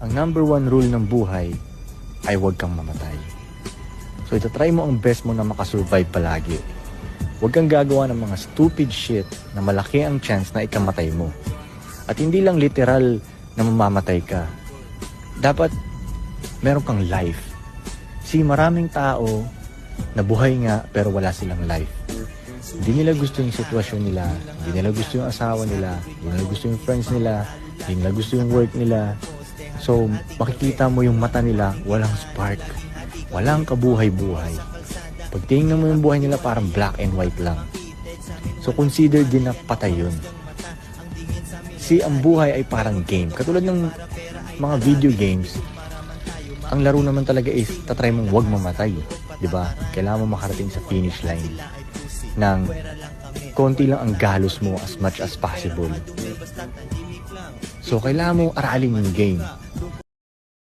ang number one rule ng buhay ay huwag kang mamatay. So itatry mo ang best mo na makasurvive palagi. Huwag kang gagawa ng mga stupid shit na malaki ang chance na ikamatay mo. At hindi lang literal na mamamatay ka. Dapat meron kang life. Maraming tao na buhay nga pero wala silang life. Hindi nila gusto yung sitwasyon nila, hindi nila gusto yung asawa nila, hindi nila gusto yung friends nila, hindi nila gusto yung work nila. So, makikita mo yung mata nila, walang spark, walang kabuhay-buhay. Pag tingnan mo yung buhay nila, parang black and white lang. So, consider din na patay yun. Ang buhay ay parang game. Katulad ng mga video games, ang laro naman talaga is tatry mong huwag mamatay. Diba? Kailangan mo makarating sa finish line ng konti lang ang galos mo as much as possible. So, kailangan mo aralin yung game.